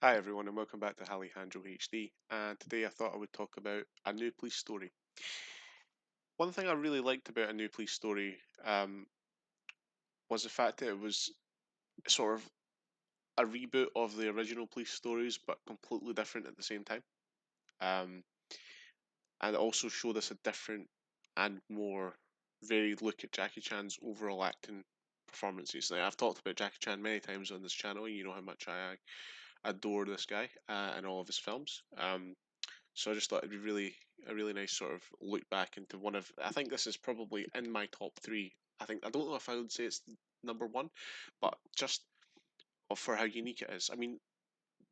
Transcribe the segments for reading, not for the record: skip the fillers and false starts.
Hi everyone and welcome back to Alejandro HD. And today I thought I would talk about A New Police Story. One thing I really liked about A New Police Story was the fact that it was sort of a reboot of the original police stories, but completely different at the same time. Um, and it also showed us a different and more varied look at Jackie Chan's overall acting performances. Now, I've talked about Jackie Chan many times on this channel. You know how much I adore this guy and all of his films. So I just thought it'd be a really nice sort of look back into one of. I think this is probably in my top three. I don't know if I would say it's number one, but just for how unique it is. I mean,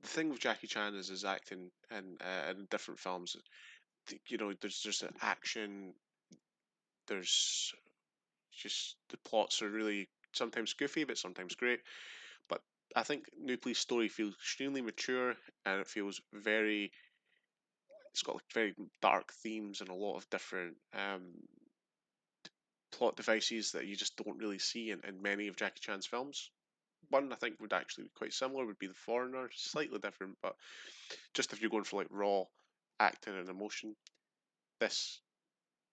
the thing with Jackie Chan is his acting in different films. You know, there's just an action. There's just the plots are really sometimes goofy, but sometimes great. But I think New Police Story feels extremely mature, and it feels very. It's got like very dark themes and a lot of different plot devices that you just don't really see in many of Jackie Chan's films. One I think would actually be quite similar would be The Foreigner, slightly different, but just if you're going for like raw acting and emotion, this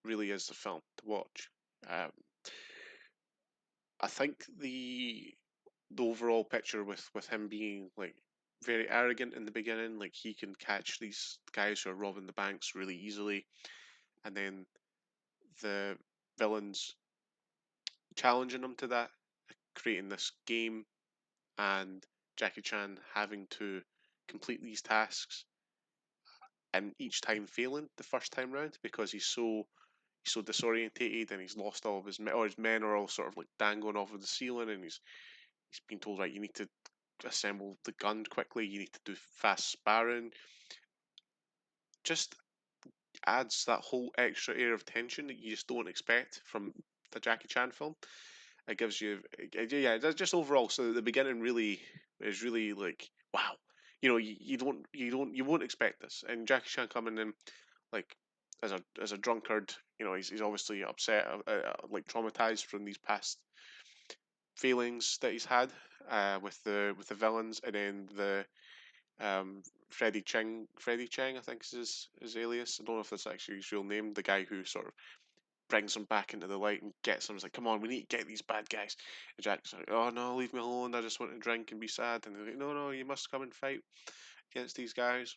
really is the film to watch. Um, I think the overall picture with him being like very arrogant in the beginning, like he can catch these guys who are robbing the banks really easily, and then the villains challenging him to that, creating this game, and Jackie Chan having to complete these tasks and each time failing the first time round because he's so disorientated and he's lost all of his men, or his men are all sort of like dangling off of the ceiling, and he's been told, right, you need to assemble the gun quickly, you need to do fast sparring. Just adds that whole extra air of tension that you just don't expect from the Jackie Chan film. It gives you, yeah, just overall. So the beginning really is really like, wow, you know, you won't expect this. And Jackie Chan coming in like as a drunkard, you know, he's obviously upset, like traumatized from these past feelings that he's had with the villains, and then the um, Freddie Cheng, I think is his alias. I don't know if that's actually his real name. The guy who sort of brings him back into the light and gets him. He's like, "Come on, we need to get these bad guys." And Jack's like, "Oh no, leave me alone. I just want to drink and be sad." And they're like, "No, no, you must come and fight against these guys."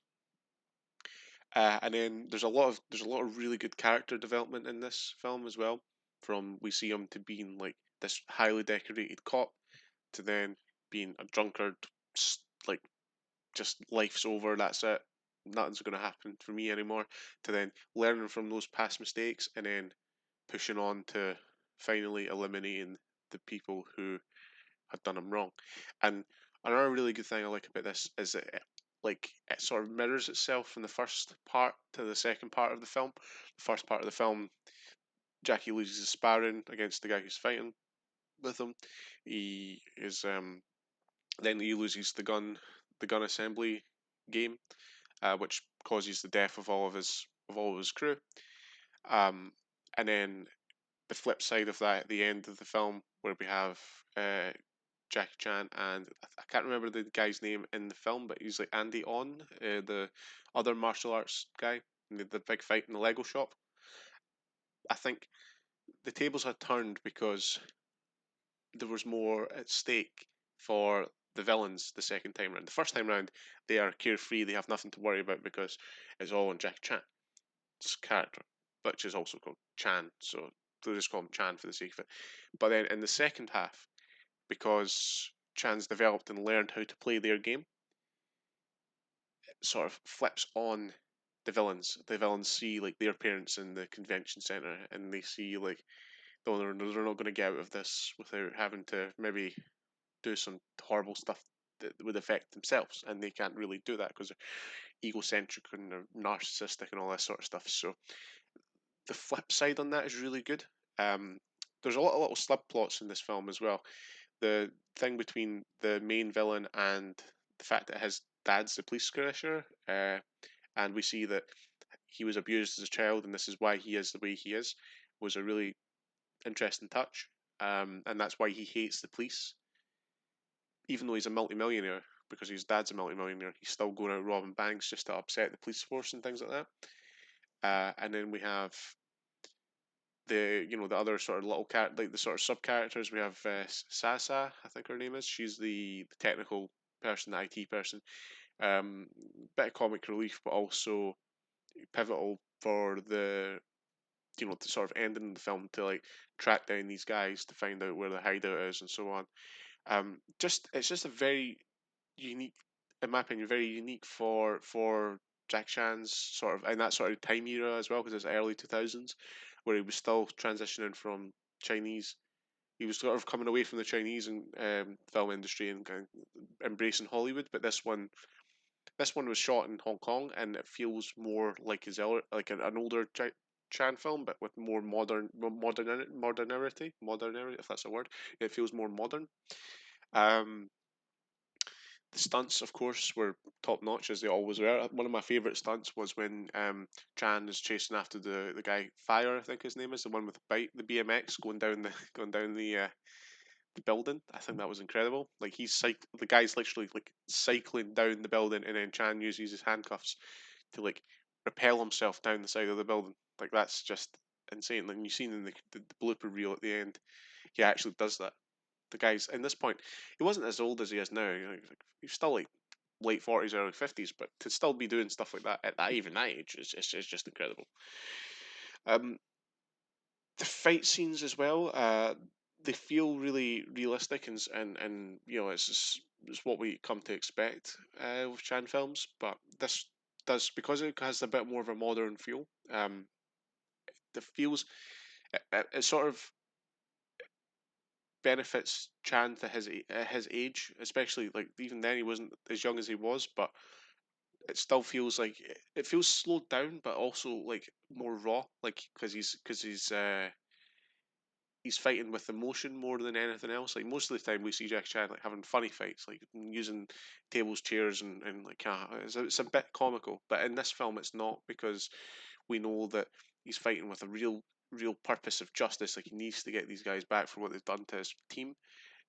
And then there's a lot of really good character development in this film as well. From we see him to being like this highly decorated cop to then being a drunkard, like just life's over. That's it. Nothing's going to happen for me anymore. To then learning from those past mistakes and then pushing on to finally eliminating the people who had done him wrong. And another really good thing I like about this is that it sort of mirrors itself from the first part to the second part of the film. The first part of the film, Jackie loses his sparring against the guy who's fighting with him. He is then he loses the gun assembly game, which causes the death of all of his crew. Um, and then the flip side of that at the end of the film, where we have uh, Jackie Chan and I can't remember the guy's name in the film, but he's like Andy On, the other martial arts guy, in the big fight in the Lego shop. I think the tables had turned because there was more at stake for the villains the second time round. The first time round, they are carefree, they have nothing to worry about because it's all on Jackie Chan's character, which is also called Chan, so they'll just call him Chan for the sake of it. But then in the second half, because Chan's developed and learned how to play their game, sort of flips on the villains. The villains see like their parents in the convention center, and they see like, oh, they're not going to get out of this without having to maybe do some horrible stuff that would affect themselves, and they can't really do that because they're egocentric and they're narcissistic and all that sort of stuff. So the flip side on that is really good. Um, there's a lot of little subplots in this film as well. The thing between the main villain and the fact that his dad's the police commissioner, and we see that he was abused as a child, and this is why he is the way he is, was a really interesting touch. And that's why he hates the police, even though he's a multimillionaire. because his dad's a multimillionaire, he's still going out robbing banks just to upset the police force and things like that. And then we have the other sort of little like the sort of sub characters. We have Sasa, I think her name is. She's the technical person, the IT person. Bit of comic relief, but also pivotal for the sort of ending of the film to like track down these guys to find out where the hideout is and so on. Just it's just a very unique, in my opinion, very unique for Jack Chan's sort of in that sort of time era as well, because it's early 2000s where he was still transitioning from Chinese. He was sort of coming away from the Chinese and film industry and kind of embracing Hollywood, but this one was shot in Hong Kong, and it feels more like like an older Chan film, but with more modernity, if that's a word. It feels more modern. Um, the stunts, of course, were top notch as they always were. One of my favorite stunts was when Chan is chasing after the guy Fire, I think his name is, the one with the bike, the BMX going down the going down the building. I think that was incredible. Like the guy's literally like cycling down the building, and then Chan uses his handcuffs to like repel himself down the side of the building. Like that's just insane. Like you seen in the blooper reel at the end, he actually does that. The guy's in this point, he wasn't as old as he is now. He's still like late 40s, early 50s, but to still be doing stuff like that at even that age is just incredible. Um, the fight scenes as well, they feel really realistic and it's what we come to expect with Chan films, but this does because it has a bit more of a modern feel. It feels it sort of benefits Chan to his age, especially like even then he wasn't as young as he was, but it still feels like it feels slowed down, but also like more raw, like because he's fighting with emotion more than anything else. Like most of the time, we see Jackie Chan like having funny fights, like using tables, chairs, and like it's a bit comical. But in this film, it's not because we know that he's fighting with a real purpose of justice. Like he needs to get these guys back for what they've done to his team.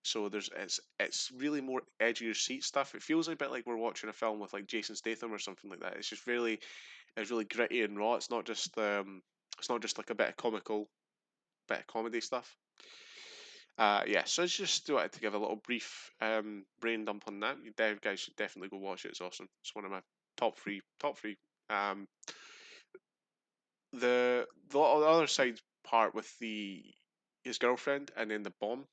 So it's really more edge of your seat stuff. It feels a bit like we're watching a film with like Jason Statham or something like that. It's really gritty and raw. It's not just like a bit of comedy stuff. Yeah, so I just wanted to give a little brief brain dump on that. You guys should definitely go watch it. It's awesome. It's one of my top three. Um, the other side part with the his girlfriend and then the bomb,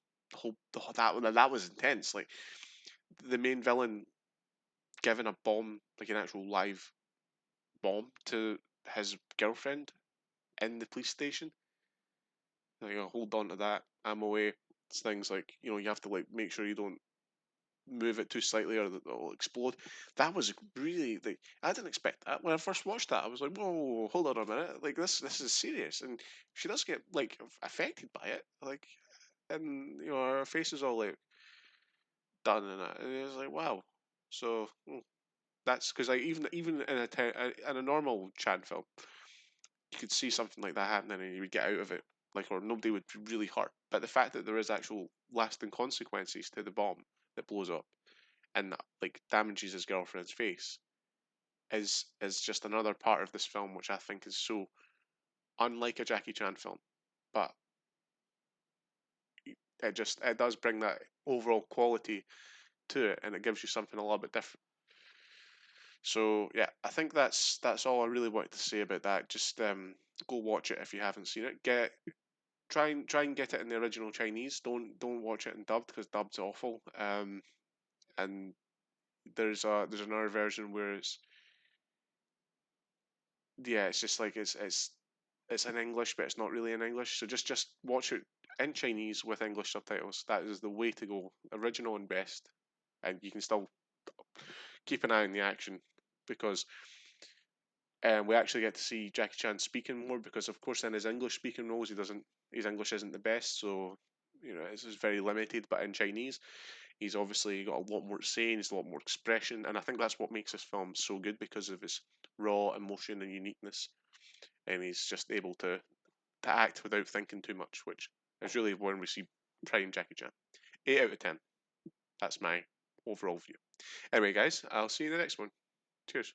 that was intense. Like the main villain giving a bomb, like an actual live bomb, to his girlfriend in the police station. Like, hold on to that. I'm away. It's things like you have to like make sure you don't move it too slightly or it'll explode. That was really like I didn't expect that when I first watched that. I was like, whoa, hold on a minute, like this is serious, and she does get like affected by it, like, and her face is all like done and that, and it's like wow. So that's because like even in a normal Chan film, you could see something like that happening and you would get out of it, like, or nobody would be really hurt. But the fact that there is actual lasting consequences to the bomb that blows up and like damages his girlfriend's face is just another part of this film which I think is so unlike a Jackie Chan film, but it does bring that overall quality to it, and it gives you something a little bit different. So yeah, I think that's all I really wanted to say about that. Just go watch it if you haven't seen it. Try and get it in the original Chinese. Don't watch it in dubbed because dubbed's awful. And there's another version where it's just like it's in English, but it's not really in English. So just watch it in Chinese with English subtitles. That is the way to go. Original and best, and you can still keep an eye on the action because we actually get to see Jackie Chan speaking more because, of course, in his English speaking roles, his English isn't the best, so it's very limited. But in Chinese, he's obviously got a lot more to say, and he's a lot more expression, and I think that's what makes this film so good because of his raw emotion and uniqueness, and he's just able to act without thinking too much, which is really when we see prime Jackie Chan. 8 out of 10. That's my overall view. Anyway, guys, I'll see you in the next one. Cheers.